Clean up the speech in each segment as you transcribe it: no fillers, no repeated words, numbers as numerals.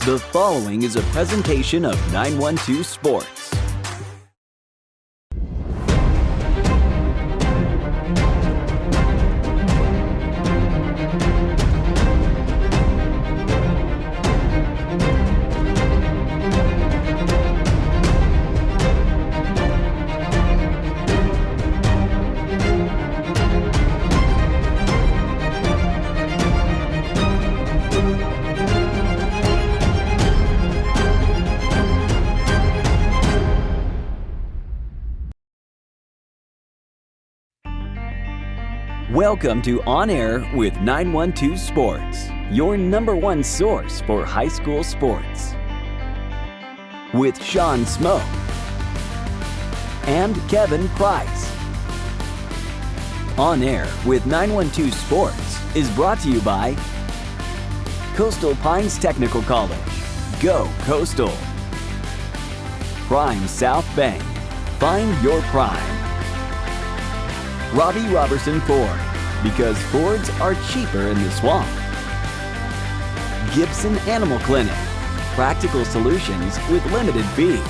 The following is a presentation of 912 Sports. Welcome to On Air with 912 Sports, your number one source for high school sports. With Sean Smoke and Kevin Price. On Air with 912 Sports is brought to you by Coastal Pines Technical College. Go Coastal. Prime South Bank. Find your prime. Robbie Robertson Ford, because Fords are cheaper in the swamp. Gibson Animal Clinic, practical solutions with limited fees.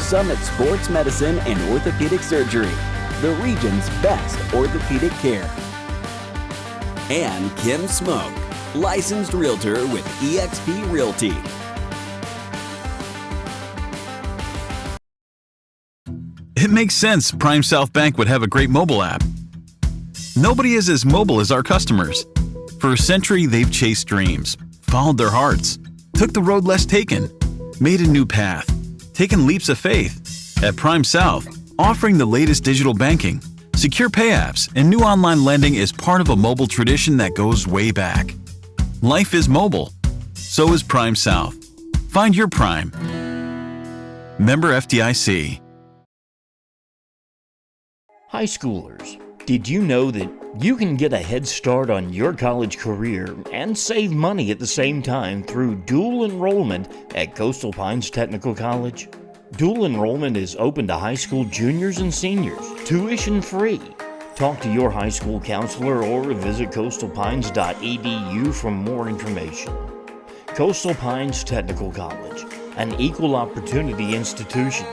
Summit Sports Medicine and Orthopedic Surgery, the region's best orthopedic care. And Kim Smoke, licensed realtor with eXp Realty. It makes sense Prime South Bank would have a great mobile app. Nobody is as mobile as our customers. For a century, they've chased dreams, followed their hearts, took the road less taken, made a new path, taken leaps of faith. At Prime South, offering the latest digital banking, secure pay apps, and new online lending is part of a mobile tradition that goes way back. Life is mobile. So is Prime South. Find your Prime. Member FDIC. High schoolers, did you know that you can get a head start on your college career and save money at the same time through dual enrollment at Coastal Pines Technical College? Dual enrollment is open to high school juniors and seniors, tuition free. Talk to your high school counselor or visit coastalpines.edu for more information. Coastal Pines Technical College, an equal opportunity institution.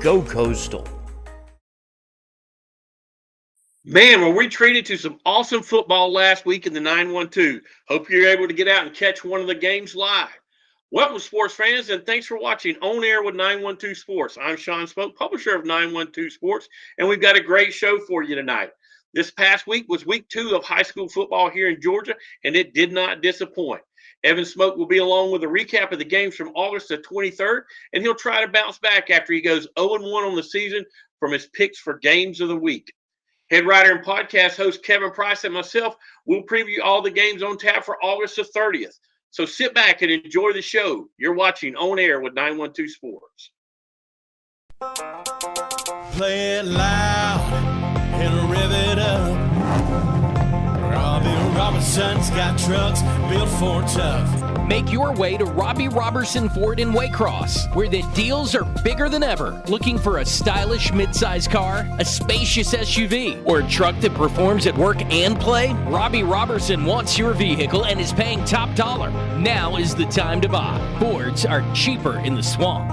Go Coastal. Man, were we treated to some awesome football last week in the 912. Hope you're able to get out and catch one of the games live. Welcome, sports fans, and thanks for watching On Air with 912 Sports. I'm Sean Smoke, publisher of 912 Sports, and we've got a great show for you tonight. This past week was week 2 of high school football here in Georgia, and it did not disappoint. Evan Smoke will be along with a recap of the games from August the 23rd, and he'll try to bounce back after he goes 0-1 on the season from his picks for games of the week. Head writer and podcast host Kevin Price and myself will preview all the games on tap for August the 30th. So sit back and enjoy the show. You're watching On Air with 912 Sports. Play it loud and rev it up. Robbie Robertson's got trucks built for tough. Make your way to Robbie Robertson Ford in Waycross, where the deals are bigger than ever. Looking for a stylish midsize car, a spacious SUV, or a truck that performs at work and play? Robbie Robertson wants your vehicle and is paying top dollar. Now is the time to buy. Fords are cheaper in the swamp.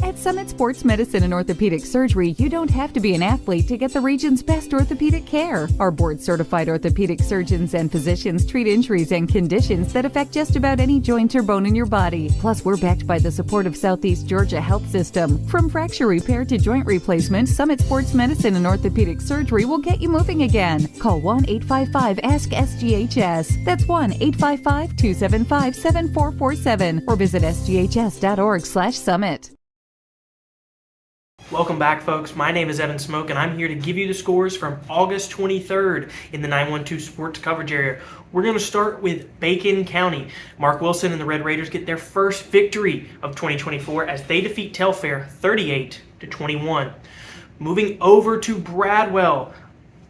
At Summit Sports Medicine and Orthopedic Surgery, you don't have to be an athlete to get the region's best orthopedic care. Our board-certified orthopedic surgeons and physicians treat injuries and conditions that affect just about any joint or bone in your body. Plus, we're backed by the support of Southeast Georgia Health System. From fracture repair to joint replacement, Summit Sports Medicine and Orthopedic Surgery will get you moving again. Call 1-855-ASK-SGHS. That's 1-855-275-7447 or visit sghs.org/summit. Welcome back, folks. My name is Evan Smoke, and I'm here to give you the scores from August 23rd in the 912 Sports coverage area. We're going to start with Bacon County. Mark Wilson and the Red Raiders get their first victory of 2024 as they defeat Telfair 38-21. Moving over to Bradwell.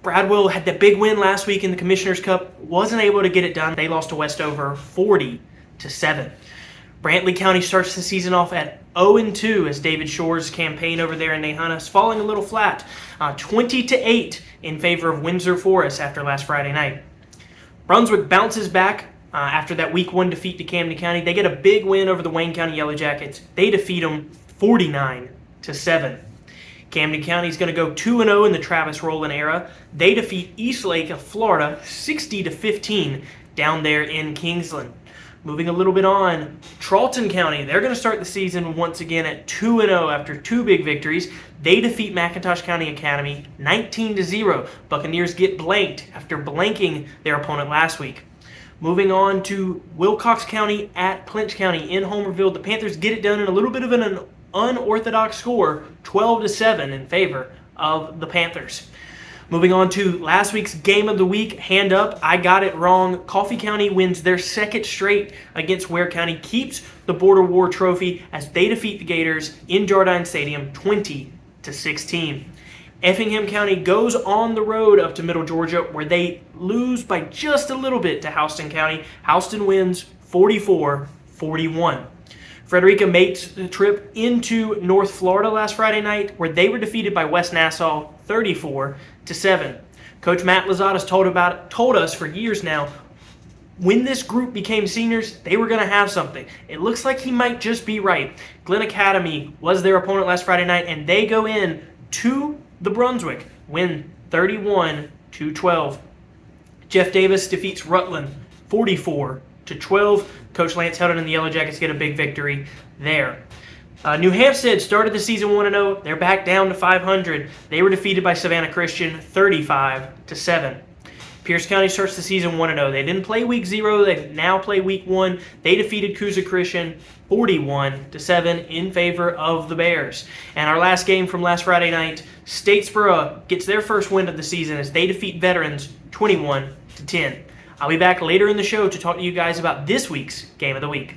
Bradwell had the big win last week in the Commissioner's Cup, wasn't able to get it done. They lost to Westover 40-7. Brantley County starts the season off at 0-2 as David Shore's campaign over there in Nahana is falling a little flat. 20-8 in favor of Windsor Forest after last Friday night. Brunswick bounces back after that Week 1 defeat to Camden County. They get a big win over the Wayne County Yellow Jackets. They defeat them 49-7. Camden County is going to go 2-0 in the Travis Rowland era. They defeat Eastlake of Florida 60-15 down there in Kingsland. Moving a little bit on, Charlton County, they're going to start the season once again at 2-0 after 2 big victories. They defeat McIntosh County Academy 19-0. Buccaneers get blanked after blanking their opponent last week. Moving on to Wilcox County at Clinch County in Homerville. The Panthers get it done in a little bit of an unorthodox score, 12-7 in favor of the Panthers. Moving on to last week's game of the week, hand up, I got it wrong. Coffee County wins their second straight against Ware County, keeps the Border War trophy as they defeat the Gators in Jardine Stadium 20-16. Effingham County goes on the road up to Middle Georgia where they lose by just a little bit to Houston County. Houston wins 44-41. Frederica makes the trip into North Florida last Friday night where they were defeated by West Nassau 34-7. Coach Matt Lazadas told us for years now when this group became seniors, they were going to have something. It looks like he might just be right. Glen Academy was their opponent last Friday night, and they go in to the Brunswick, win 31-12. Jeff Davis defeats Rutland 44-12. Coach Lance Heldon and the Yellow Jackets get a big victory there. New Hampstead started the season 1-0. They're back down to 500. They were defeated by Savannah Christian 35-7. Pierce County starts the season 1-0. They didn't play Week 0. They now play Week 1. They defeated Coosa Christian 41-7 in favor of the Bears. And our last game from last Friday night, Statesboro gets their first win of the season as they defeat Veterans 21-10. I'll be back later in the show to talk to you guys about this week's Game of the Week.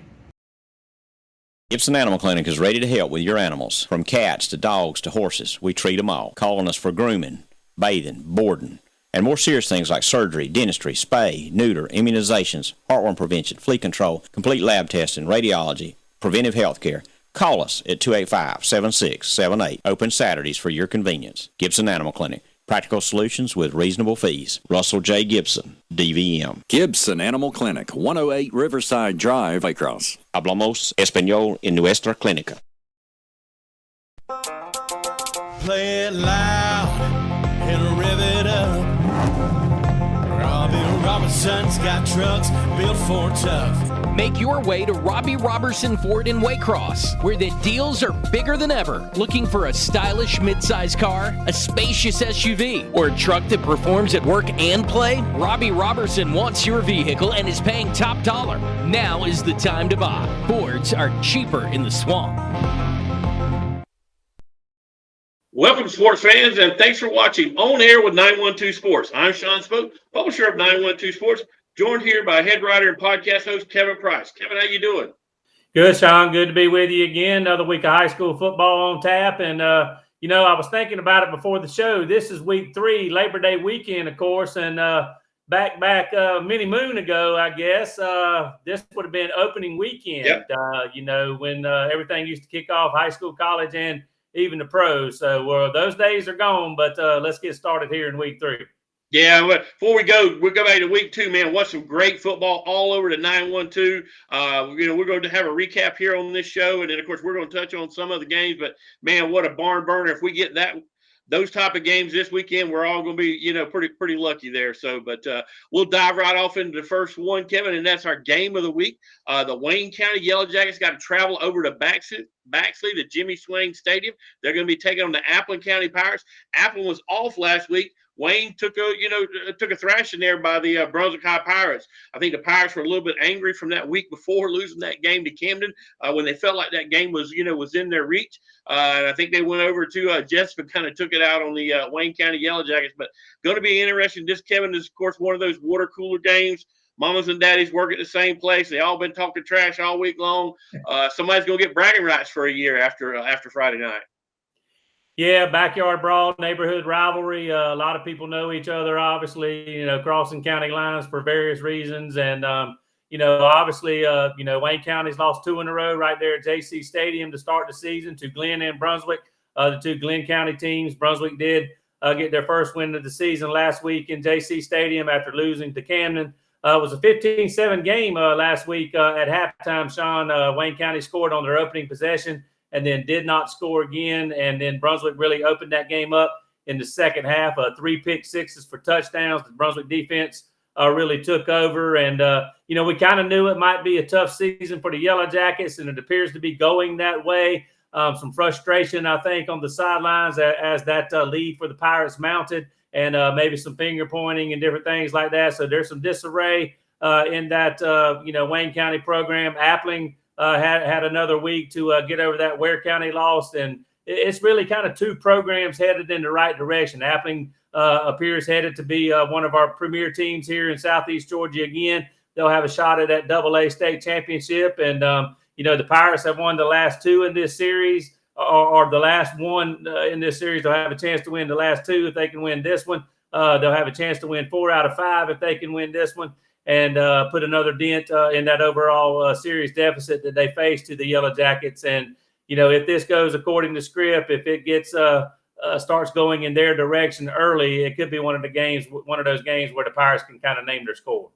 Gibson Animal Clinic is ready to help with your animals. From cats to dogs to horses, we treat them all. Call on us for grooming, bathing, boarding, and more serious things like surgery, dentistry, spay, neuter, immunizations, heartworm prevention, flea control, complete lab testing, radiology, preventive health care. Call us at 285-7678. Open Saturdays for your convenience. Gibson Animal Clinic. Practical solutions with reasonable fees. Russell J. Gibson, DVM. Gibson Animal Clinic, 108 Riverside Drive, Waycross. Hablamos español en nuestra clínica. Play it loud and rev it up. Robbie Robertson's got trucks built for tough. Make your way to Robbie Robertson Ford in Waycross, where the deals are bigger than ever. Looking for a stylish midsize car, a spacious SUV, or a truck that performs at work and play? Robbie Robertson wants your vehicle and is paying top dollar. Now is the time to buy. Fords are cheaper in the swamp. Welcome, sports fans, and thanks for watching On Air with 912 Sports. I'm Sean Spoke, publisher of 912 Sports, joined here by head writer and podcast host Kevin Price. Kevin, how you doing? Good, Sean. Good to be with you again. Another week of high school football on tap. And, I was thinking about it before the show. This is week 3, Labor Day weekend, of course. And back many moon ago, I guess, this would have been opening weekend, yep. When everything used to kick off, high school, college, and even the pros. So those days are gone, but let's get started here in week 3. Yeah, but before we'll go back to week 2, man. Watch some great football all over the 912. We're going to have a recap here on this show, and then of course we're going to touch on some of the games. But man, what a barn burner! If we get those type of games this weekend, we're all going to be pretty lucky there. So, but we'll dive right off into the first one, Kevin, and that's our game of the week. The Wayne County Yellow Jackets got to travel over to Baxley to Jimmy Swain Stadium. They're going to be taking on the Appleton County Pirates. Appleton was off last week. Wayne took a thrashing there by the Brunswick High Pirates. I think the Pirates were a little bit angry from that week before losing that game to Camden when they felt like that game was in their reach. And I think they went over to Jessup and kind of took it out on the Wayne County Yellow Jackets. But going to be interesting. This, Kevin, is, of course, one of those water cooler games. Mamas and daddies work at the same place. They all been talking trash all week long. Somebody's going to get bragging rights for a year after Friday night. Yeah, backyard brawl, neighborhood rivalry. A lot of people know each other, obviously, crossing county lines for various reasons. And, obviously, Wayne County's lost 2 in a row right there at JC Stadium to start the season to Glenn and Brunswick, the 2 Glenn County teams. Brunswick did get their first win of the season last week in JC Stadium after losing to Camden It was a 15-7 game last week at halftime. Sean, Wayne County scored on their opening possession and then did not score again. And then Brunswick really opened that game up in the second half. 3 pick sixes for touchdowns. The Brunswick defense really took over. And, we kind of knew it might be a tough season for the Yellow Jackets, and it appears to be going that way. Some frustration, I think, on the sidelines as that lead for the Pirates mounted, and maybe some finger pointing and different things like that. So there's some disarray in that, Wayne County program. Appling had another week to get over that Ware County loss, and it's really kind of two programs headed in the right direction. Appling appears headed to be one of our premier teams here in Southeast Georgia again. They'll have a shot at that AA state championship, and the Pirates have won the last two in this series, or the last one in this series. They'll have a chance to win the last two if they can win this one. They'll have a chance to win 4 out of 5 if they can win this one, and put another dent in that overall series deficit that they face to the Yellow Jackets. And if this goes according to script, if it gets starts going in their direction early, it could be one of those games where the Pirates can kind of name their score.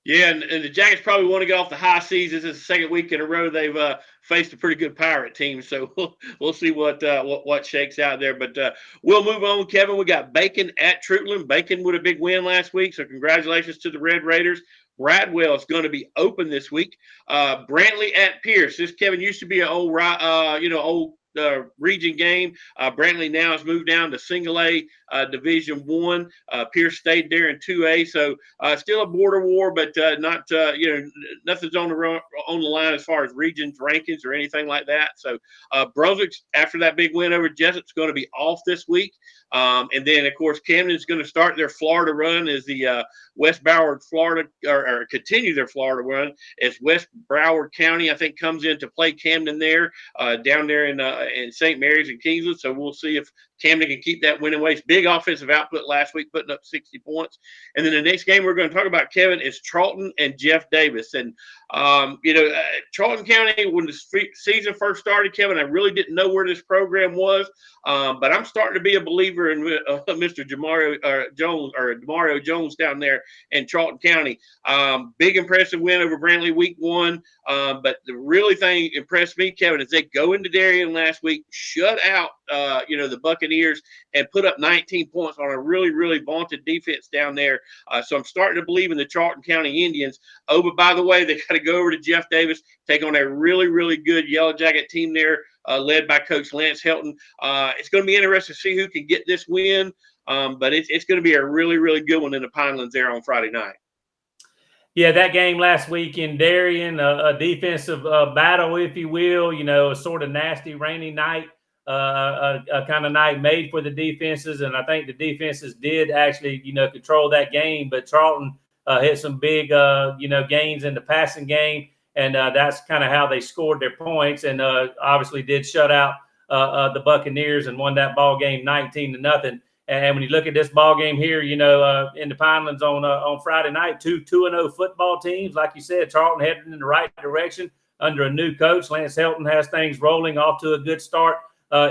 Yeah, and the Jackets probably want to get off the high seas. This is the second week in a row they've faced a pretty good Pirate team, so we'll see what shakes out there. But we'll move on, Kevin. We got Bacon at Troutland. Bacon with a big win last week, so congratulations to the Red Raiders. Bradwell is going to be open this week. Brantley at Pierce. This, Kevin, used to be an old region game. Brantley now has moved down to Single A Division 1. Pierce stayed there in 2A, so still a border war, but not nothing's on the line as far as regions rankings or anything like that. So Brunswick, after that big win over Jesup's, going to be off this week. And then, of course, Camden's going to start their Florida run as the West Broward, Florida, or continue their Florida run as West Broward County, I think, comes in to play Camden there, down there in St. Mary's and Kingsland. So we'll see if Camden can keep that winning ways. Big offensive output last week, putting up 60 points. And then the next game we're going to talk about, Kevin, is Charlton and Jeff Davis. And, Charlton County, when the season first started, Kevin, I really didn't know where this program was. But I'm starting to be a believer in Mr. Demario Jones down there in Charlton County. Big impressive win over Brantley week 1. But the really thing impressed me, Kevin, is they go into Darien last week, shut out the Buccaneers, and put up 19 points on a really, really vaunted defense down there. So I'm starting to believe in the Charlton County Indians. Oh, but by the way, they got to go over to Jeff Davis, take on a really, really good Yellow Jacket team there, led by Coach Lance Helton. It's going to be interesting to see who can get this win, but it's going to be a really, really good one in the Pinelands there on Friday night. Yeah, that game last week in Darien, a defensive battle, if you will, a sort of nasty, rainy night, a kind of night made for the defenses. And I think the defenses did actually, control that game. But Charlton hit some big, gains in the passing game. And that's kind of how they scored their points, and obviously did shut out the Buccaneers and won that ball game 19-0. And when you look at this ball game here, in the Pinelands on Friday night, 2-0 football teams, like you said, Charlton heading in the right direction under a new coach. Lance Helton has things rolling, off to a good start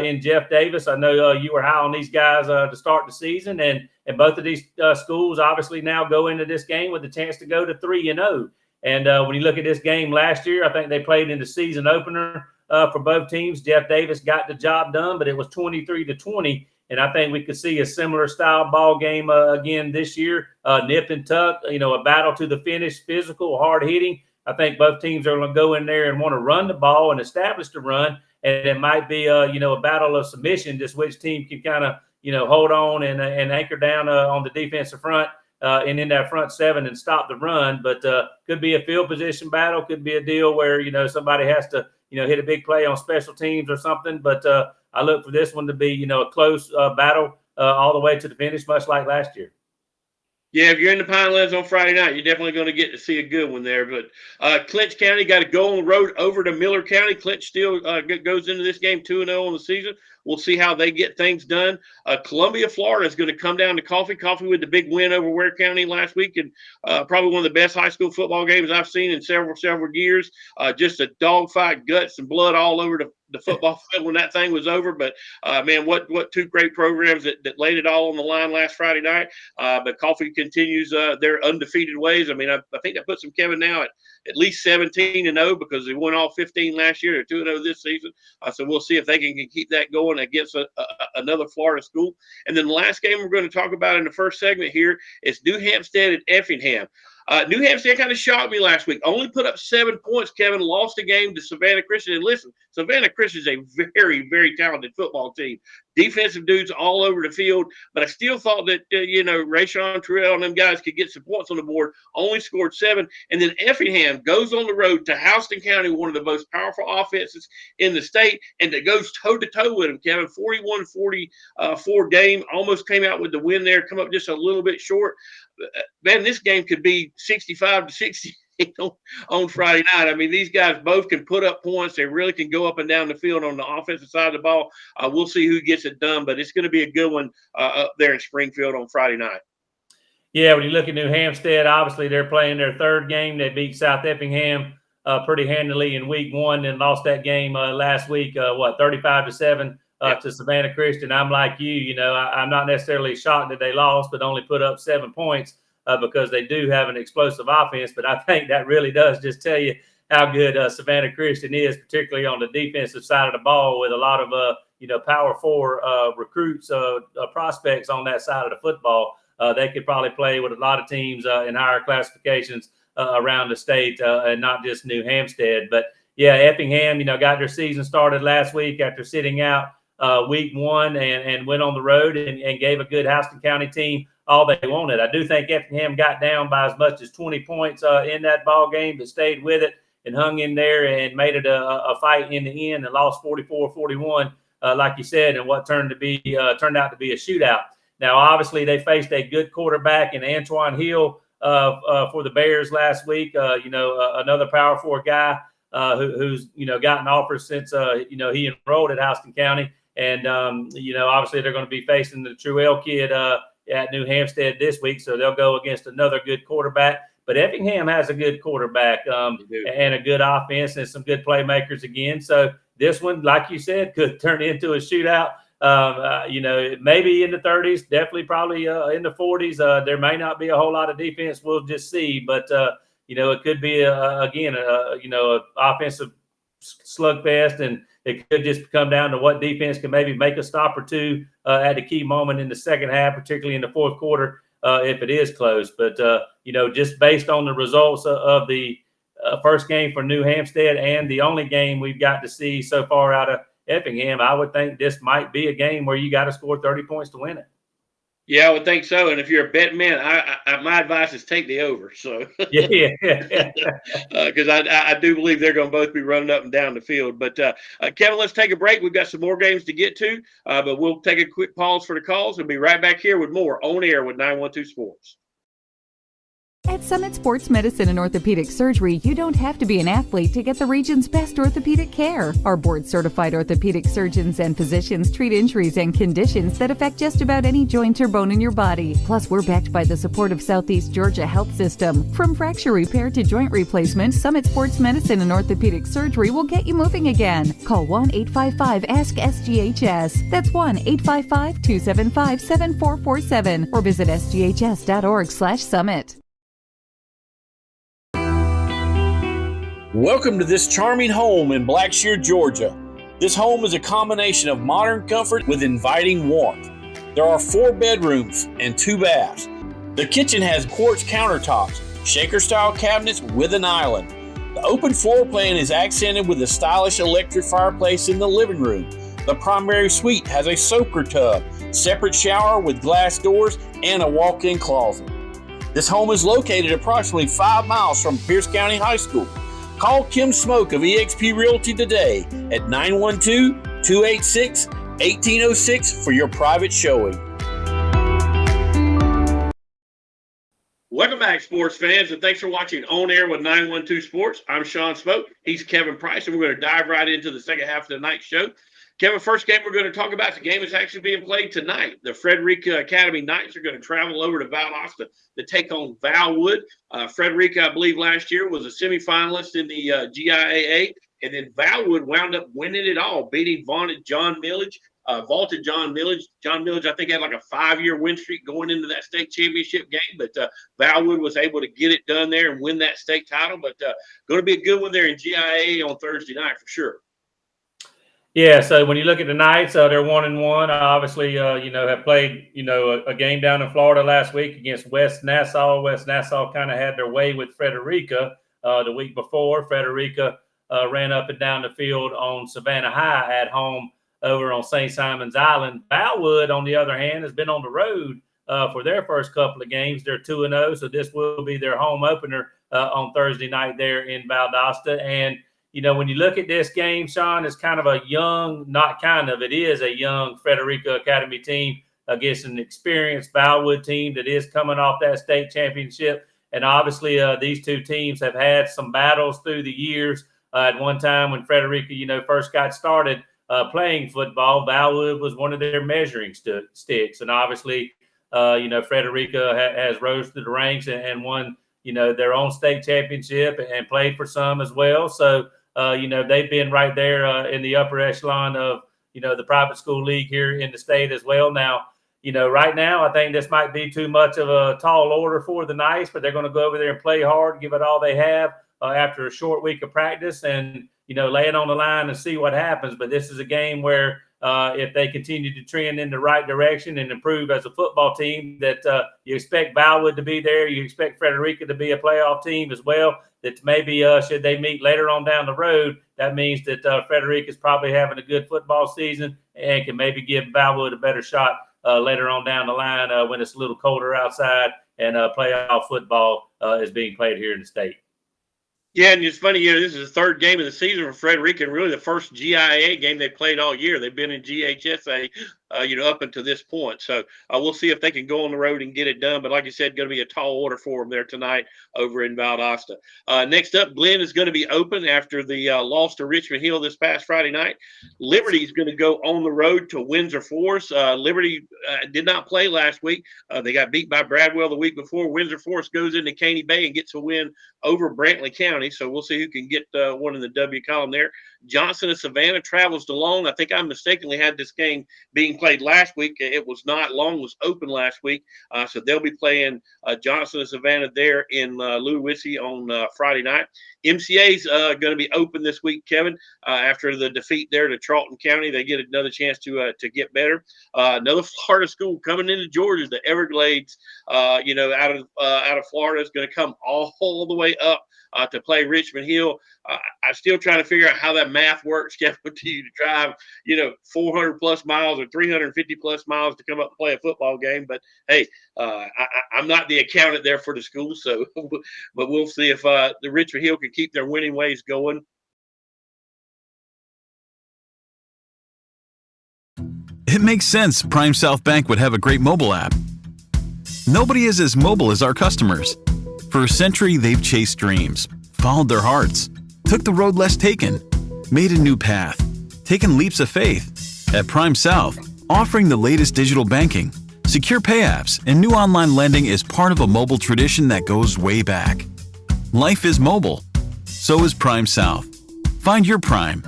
in Jeff Davis. I know you were high on these guys to start the season, and both of these schools obviously now go into this game with a chance to go to 3-0. And when you look at this game last year, I think they played in the season opener for both teams. Jeff Davis got the job done, but it was 23-20. And I think we could see a similar style ball game again this year. Nip and tuck, a battle to the finish, physical, hard hitting. I think both teams are going to go in there and want to run the ball and establish the run. And it might be, a battle of submission, just which team can kind of, hold on and anchor down on the defensive front. And in that front seven and stop the run, but could be a field position battle, could be a deal where, somebody has to, hit a big play on special teams or something. But I look for this one to be, a close battle all the way to the finish, much like last year. Yeah, if you're in the Pinelands on Friday night, you're definitely going to get to see a good one there. But Clinch County got to go on the road over to Miller County. Clinch still goes into this game 2-0 on the season. we'll see how they get things done. Columbia, Florida is going to come down to Coffee with the big win over Ware County last week, and probably one of the best high school football games I've seen in several years. Just a dogfight, guts and blood all over the football field when that thing was over. But man, what two great programs that laid it all on the line last Friday night. But Coffee continues their undefeated ways. I mean, I think that puts them, Kevin, now at least 17-0 because they won all 15 last year. They're 2-0 this season. So we'll see if they can keep that going against another Florida school. And then the last game we're going to talk about in the first segment here is New Hampstead at Effingham. New Hampstead kind of shocked me last week. Only put up 7 points, Kevin. Lost a game to Savannah Christian. And listen, Savannah Christian is a very, very talented football team. Defensive dudes all over the field. But I still thought that, Rayshawn Terrell and them guys could get some points on the board. Only scored 7. And then Effingham goes on the road to Houston County, one of the most powerful offenses in the state, and that goes toe-to-toe with them, Kevin. 41-44 game. Almost came out with the win there. Come up just a little bit short. Man, this game could be 65-60 on Friday night. I mean, these guys both can put up points. They really can go up and down the field on the offensive side of the ball. We'll see who gets it done, but it's going to be a good one up there in Springfield on Friday night. Yeah, when you look at New Hampstead, obviously they're playing their third game. They beat South Effingham pretty handily in week 1 and lost that game last week, 35-7 to Savannah Christian. I'm like you, I'm not necessarily shocked that they lost, but only put up 7 points because they do have an explosive offense. But I think that really does just tell you how good Savannah Christian is, particularly on the defensive side of the ball with a lot of, Power 4 recruits, prospects on that side of the football. They could probably play with a lot of teams in higher classifications around the state and not just New Hampstead. But, yeah, Effingham, got their season started last week after sitting out week 1 and went on the road and gave a good Houston County team all they wanted. I do think Effingham got down by as much as 20 points in that ball game, but stayed with it and hung in there and made it a fight in the end and lost 44-41, like you said, and what turned out to be a shootout. Now, obviously, they faced a good quarterback in Antoine Hill for the Bears last week. Another Power 4 guy who's gotten offers since he enrolled at Houston County. And, obviously they're going to be facing the Truell kid at New Hampstead this week. So they'll go against another good quarterback. But Effingham has a good quarterback and a good offense and some good playmakers again. So this one, like you said, could turn into a shootout. Maybe in the 30s, definitely probably in the 40s. There may not be a whole lot of defense. We'll just see. But, it could be, an offensive slugfest, and it could just come down to what defense can maybe make a stop or two at a key moment in the second half, particularly in the fourth quarter, if it is close. But, just based on the results of the first game for New Hampstead and the only game we've got to see so far out of Effingham, I would think this might be a game where you got to score 30 points to win it. Yeah, I would think so. And if you're a betting man, my advice is take the over. So yeah, because I do believe they're going to both be running up and down the field. But Kevin, let's take a break. We've got some more games to get to, but we'll take a quick pause for the calls and be right back here with more On Air with 912 Sports. At Summit Sports Medicine and Orthopedic Surgery, you don't have to be an athlete to get the region's best orthopedic care. Our board-certified orthopedic surgeons and physicians treat injuries and conditions that affect just about any joint or bone in your body. Plus, we're backed by the support of Southeast Georgia Health System. From fracture repair to joint replacement, Summit Sports Medicine and Orthopedic Surgery will get you moving again. Call 1-855-ASK-SGHS. That's 1-855-275-7447 or visit sghs.org/summit. Welcome to this charming home in Blackshear, Georgia. This home is a combination of modern comfort with inviting warmth. There are 4 bedrooms and 2 baths. The kitchen has quartz countertops, shaker-style cabinets with an island. The open floor plan is accented with a stylish electric fireplace in the living room. The primary suite has a soaker tub, separate shower with glass doors, and a walk-in closet. This home is located approximately 5 miles from Pierce County High School. Call Kim Smoke of eXp Realty today at 912-286-1806 for your private showing. Welcome back, sports fans, and thanks for watching On Air with 912 Sports. I'm Sean Smoke. He's Kevin Price, and we're going to dive right into the second half of tonight's show. Kevin, first game we're going to talk about, the game is actually being played tonight. The Frederica Academy Knights are going to travel over to Valdosta to take on Valwood. Frederica, I believe, last year was a semifinalist in the GIAA, and then Valwood wound up winning it all, beating vaunted John Millage. Vaulted John Millage. John Millage, I think, had like a 5-year win streak going into that state championship game, but Valwood was able to get it done there and win that state title. But going to be a good one there in GIA on Thursday night for sure. Yeah, so when you look at the Knights, they're 1-1. Obviously, have played, a game down in Florida last week against West Nassau. West Nassau kind of had their way with Frederica the week before. Frederica ran up and down the field on Savannah High at home over on St. Simon's Island. Valwood, on the other hand, has been on the road for their first couple of games. They're 2-0, so this will be their home opener on Thursday night there in Valdosta. And when you look at this game, Sean, it's kind of a young, it is a young Frederica Academy team against an experienced Valwood team that is coming off that state championship. And obviously, these two teams have had some battles through the years. At one time when Frederica, first got started playing football, Valwood was one of their measuring sticks. And obviously, Frederica has rose through the ranks and won, their own state championship and played for some as well. So, they've been right there in the upper echelon of, the private school league here in the state as well. Now, right now, I think this might be too much of a tall order for the Knights, but they're going to go over there and play hard, give it all they have after a short week of practice and, lay it on the line and see what happens. But this is a game where if they continue to trend in the right direction and improve as a football team, that you expect Valwood to be there. You expect Frederica to be a playoff team as well. That maybe should they meet later on down the road, that means that Frederica is probably having a good football season and can maybe give Valwood a better shot later on down the line when it's a little colder outside and playoff football is being played here in the state. Yeah, and it's funny, this is the third game of the season for Frederica, and really the first GIA game they played all year. They've been in GHSA, up until this point. So we'll see if they can go on the road and get it done. But like you said, going to be a tall order for them there tonight over in Valdosta. Next up, Glenn is going to be open after the loss to Richmond Hill this past Friday night. Liberty is going to go on the road to Windsor Forest. Liberty did not play last week. They got beat by Bradwell the week before. Windsor Forest goes into Caney Bay and gets a win over Brantley County. So we'll see who can get one in the W column there. Johnson of Savannah travels to Long. I think I mistakenly had this game being played last week. It was not. Long was open last week. So they'll be playing Johnson of Savannah there in Louisville on Friday night. MCA's going to be open this week, Kevin, after the defeat there to Charlton County. They get another chance to get better. Another Florida school coming into Georgia, the Everglades, out of Florida is going to come all the way up to play Richmond Hill. I'm still trying to figure out how that math works, Kevin, to you to drive, 400 plus miles or 350 plus miles to come up and play a football game. But hey, I'm not the accountant there for the school, so but we'll see if the Richmond Hill can keep their winning ways going. It makes sense Prime South Bank would have a great mobile app. Nobody is as mobile as our customers. For a century, they've chased dreams, followed their hearts, took the road less taken, made a new path, taken leaps of faith. At Prime South, offering the latest digital banking, secure pay apps, and new online lending is part of a mobile tradition that goes way back. Life is mobile. So is Prime South. Find your Prime.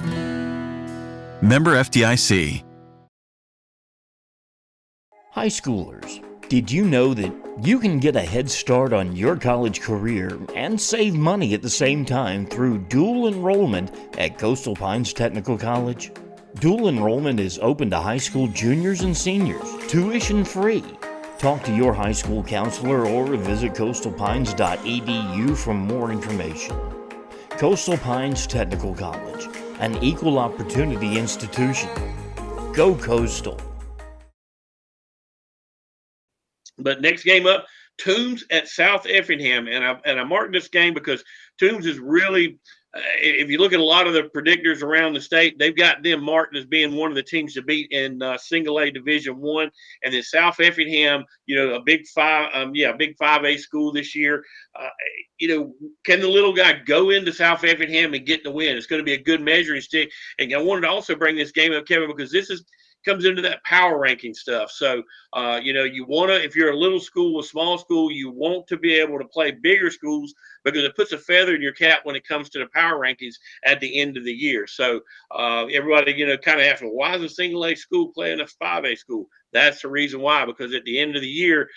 Member FDIC. High schoolers, did you know that you can get a head start on your college career and save money at the same time through dual enrollment at Coastal Pines Technical College? Dual enrollment is open to high school juniors and seniors, tuition free. Talk to your high school counselor or visit coastalpines.edu for more information. Coastal Pines Technical College, an equal opportunity institution. Go Coastal. But next game up, Toombs at South Effingham, and I marked this game because Toombs is really if you look at a lot of the predictors around the state, they've got them marked as being one of the teams to beat in Single A Division One, and then South Effingham, a big 5A school this year. Can the little guy go into South Effingham and get the win? It's going to be a good measuring stick. And I wanted to also bring this game up, Kevin, because this comes into that power ranking stuff. So, you want to, if you're a little school, a small school, you want to be able to play bigger schools because it puts a feather in your cap when it comes to the power rankings at the end of the year. So, everybody, kind of asks, well, why is a single A school playing a 5A school? That's the reason why, because at the end of the year,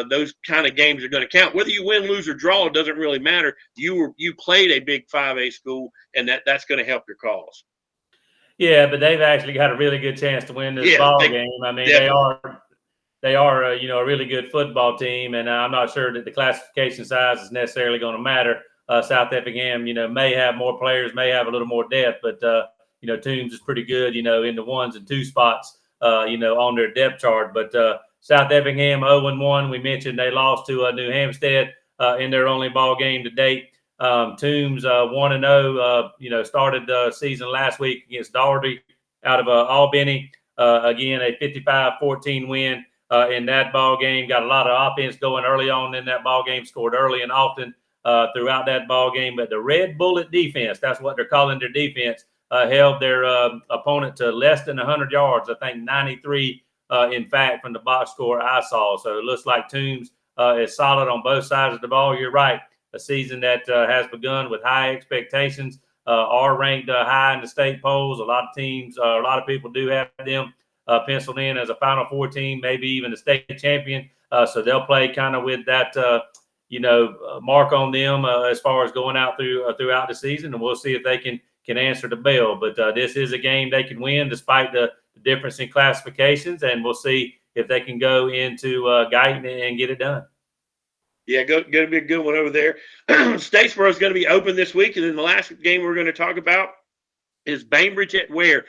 those kind of games are going to count. Whether you win, lose, or draw, it doesn't really matter. You played a big 5A school, and that's going to help your cause. Yeah, but they've actually got a really good chance to win this ball game. I mean, definitely. they are a really good football team, and I'm not sure that the classification size is necessarily going to matter. South Effingham, may have more players, may have a little more depth, but Toombs is pretty good, in the 1s and 2 spots, on their depth chart. But South Effingham 0-1. We mentioned they lost to New Hampstead in their only ball game to date. Toombs 1-0. Started the season last week against Daugherty out of Albany. Again, a 55-14 win in that ball game. Got a lot of offense going early on in that ball game. Scored early and often throughout that ball game. But the Red Bullet defense, that's what they're calling their defense, held their opponent to less than 100 yards. I think 93, in fact, from the box score I saw. So it looks like Toombs is solid on both sides of the ball. You're right. A season that has begun with high expectations, are ranked high in the state polls. A lot of teams, a lot of people do have them penciled in as a Final Four team, maybe even a state champion. So they'll play kind of with that, mark on them as far as going out throughout the season, and we'll see if they can answer the bell. But this is a game they can win despite the difference in classifications, and we'll see if they can go into Guyton and get it done. Yeah, going to be a good one over there. Statesboro is going to be open this week, and then the last game we're going to talk about is Bainbridge at Ware.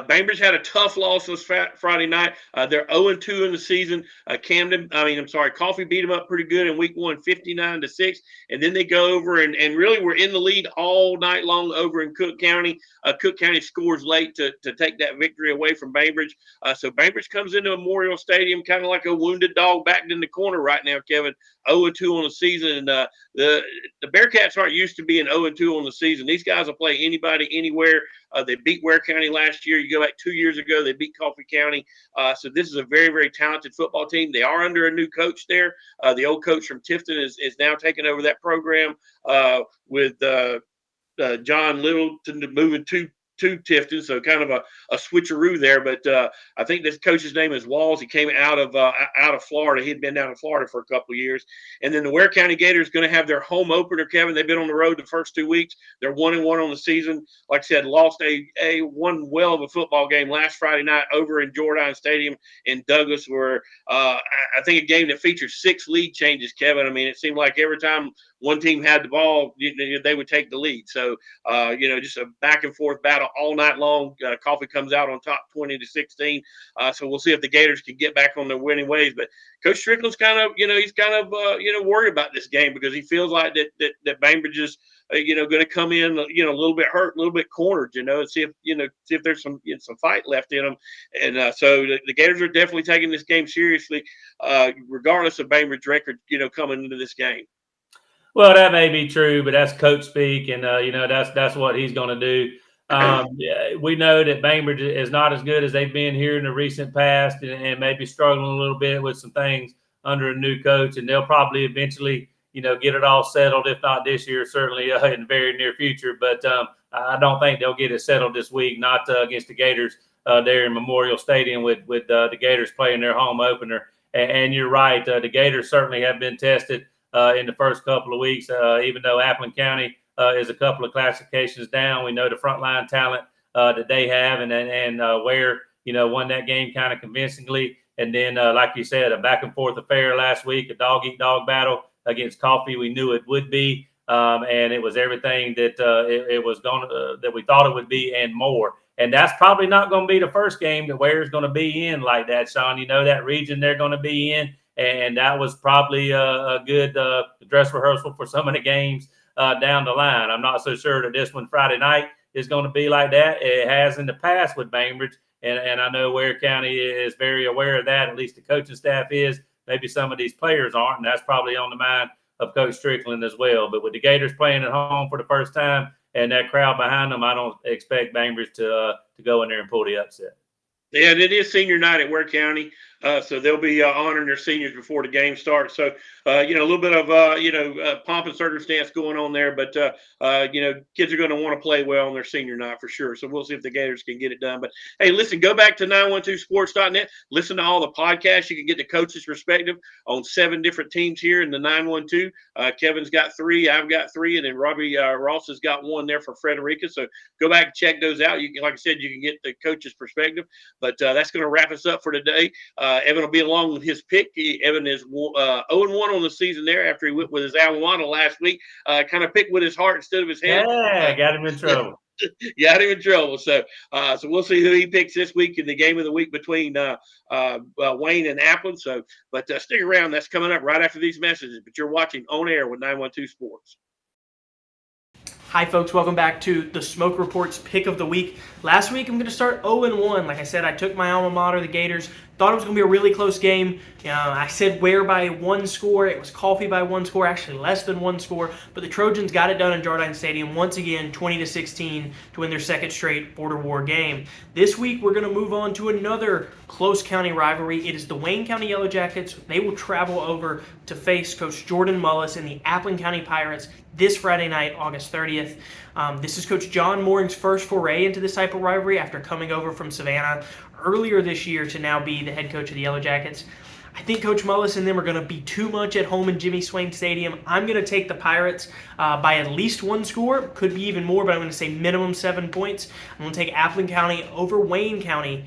Bainbridge had a tough loss this Friday night. They're 0-2 in the season. Coffee beat them up pretty good in week 1, 59-6. And then they go over and really were in the lead all night long over in Cook County. Cook County scores late to take that victory away from Bainbridge. So Bainbridge comes into Memorial Stadium kind of like a wounded dog backed in the corner right now, Kevin. 0-2 on the season. And the Bearcats aren't used to being 0-2 on the season. These guys will play anybody, anywhere. They beat Ware County last year. You go back 2 years ago, they beat Coffee County. So this is a very, very talented football team. They are under a new coach there. The old coach from Tifton is now taking over that program with John Littleton moving to Tifton, so kind of a switcheroo there. But I think this coach's name is Walls. He came out of Florida. He'd been down in Florida for a couple of years. And then the Ware County Gators going to have their home opener, Kevin. They've been on the road the first 2 weeks. They're 1-1 on the season. Like I said, lost a one well of a football game last Friday night over in Jordan Stadium in Douglas, where I think a game that featured 6 lead changes, Kevin. I mean, it seemed like every time one team had the ball, they would take the lead. So, just a back and forth battle all night long. Coffee comes out on top 20-16. So we'll see if the Gators can get back on their winning ways. But Coach Strickland's kind of, worried about this game because he feels like that Bainbridge is, going to come in, a little bit hurt, a little bit cornered, and see if there's some fight left in them. And so the Gators are definitely taking this game seriously, regardless of Bainbridge record, coming into this game. Well, that may be true, but that's coach speak, and that's what he's going to do. We know that Bainbridge is not as good as they've been here in the recent past, and maybe struggling a little bit with some things under a new coach, and they'll probably eventually, get it all settled. If not this year, certainly in the very near future. But I don't think they'll get it settled this week. Not against the Gators there in Memorial Stadium with the Gators playing their home opener. And you're right, the Gators certainly have been tested in the first couple of weeks, even though Appleton County is a couple of classifications down. We know the frontline talent that they have, and Ware, won that game kind of convincingly. And then, like you said, a back and forth affair last week, a dog-eat-dog battle against Coffee. We knew it would be, and it was everything that it was going that we thought it would be and more. And that's probably not going to be the first game that Ware's going to be in like that, Sean. That region they're going to be in. And that was probably a good dress rehearsal for some of the games down the line. I'm not so sure that this one Friday night is going to be like that. It has in the past with Bainbridge, and I know Ware County is very aware of that. At least the coaching staff is. Maybe some of these players aren't, and that's probably on the mind of Coach Strickland as well. But with the Gators playing at home for the first time and that crowd behind them, I don't expect Bainbridge to go in there and pull the upset. Yeah, and it is senior night at Ware County, so they'll be honoring their seniors before the game starts. So, a little bit of, pomp and circumstance going on there, but, kids are going to want to play well on their senior night for sure. So we'll see if the Gators can get it done. But, hey, listen, go back to 912sports.net. Listen to all the podcasts. You can get the coach's perspective on 7 different teams here in the 912. Kevin's got 3, I've got 3, and then Robbie Ross has got 1 there for Frederica. So go back and check those out. You can, like I said, you can get the coach's perspective. But that's going to wrap us up for today. Evan will be along with his pick. Evan is 0-1 on the season there after he went with his alma mater last week. Kind of picked with his heart instead of his head. Yeah, got him in trouble. Got him in trouble. So we'll see who he picks this week in the game of the week between Wayne and Applin. So, but stick around. That's coming up right after these messages. But you're watching On Air with 912 Sports. Hi, folks. Welcome back to the Smoke Reports Pick of the Week. Last week, I'm going to start 0-1. Like I said, I took my alma mater, the Gators. Thought it was going to be a really close game. I said Ware by 1 score. It was Coffee by 1 score, actually less than 1 score. But the Trojans got it done in Jardine Stadium once again, 20-16, to win their second straight Border War game. This week, we're going to move on to another close county rivalry. It is the Wayne County Yellow Jackets. They will travel over to face Coach Jordan Mullis and the Applin County Pirates this Friday night, August 30th. This is Coach John Mooring's first foray into this type of rivalry after coming over from Savannah earlier this year to now be the head coach of the Yellow Jackets. I think Coach Mullis and them are going to be too much at home in Jimmy Swain Stadium. I'm going to take the Pirates by at least 1 score. Could be even more, but I'm going to say minimum 7 points. I'm going to take Applin County over Wayne County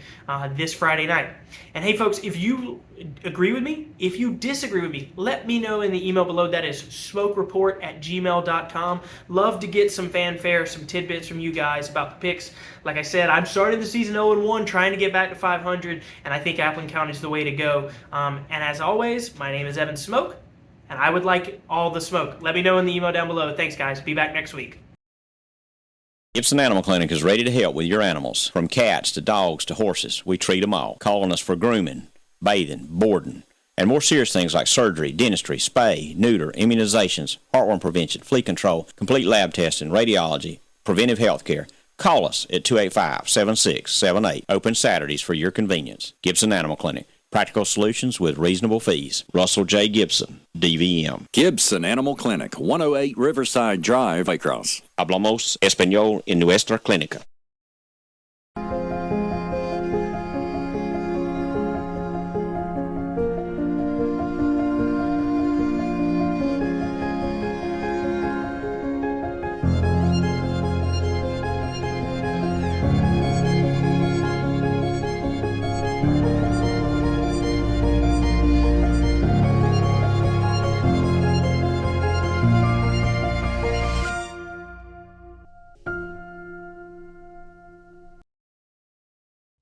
this Friday night. And hey, folks, if you agree with me, if you disagree with me, let me know in the email below. That is smokereport@gmail.com. Love to get some fanfare, some tidbits from you guys about the picks. Like I said, I'm starting the season 0-1, trying to get back to 500, and I think Applin County is the way to go. And as always, my name is Evan Smoke, and I would like all the smoke. Let me know in the email down below. Thanks, guys. Be back next week. Gibson Animal Clinic is ready to help with your animals. From cats to dogs to horses, we treat them all. Calling us for grooming, bathing, boarding, and more serious things like surgery, dentistry, spay, neuter, immunizations, heartworm prevention, flea control, complete lab testing, radiology, preventive health care. Call us at 285-7678. Open Saturdays for your convenience. Gibson Animal Clinic. Practical solutions with reasonable fees. Russell J. Gibson, DVM. Gibson Animal Clinic, 108 Riverside Drive, Waycross. Hablamos español en nuestra clínica.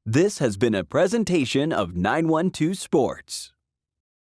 This has been a presentation of 912 Sports.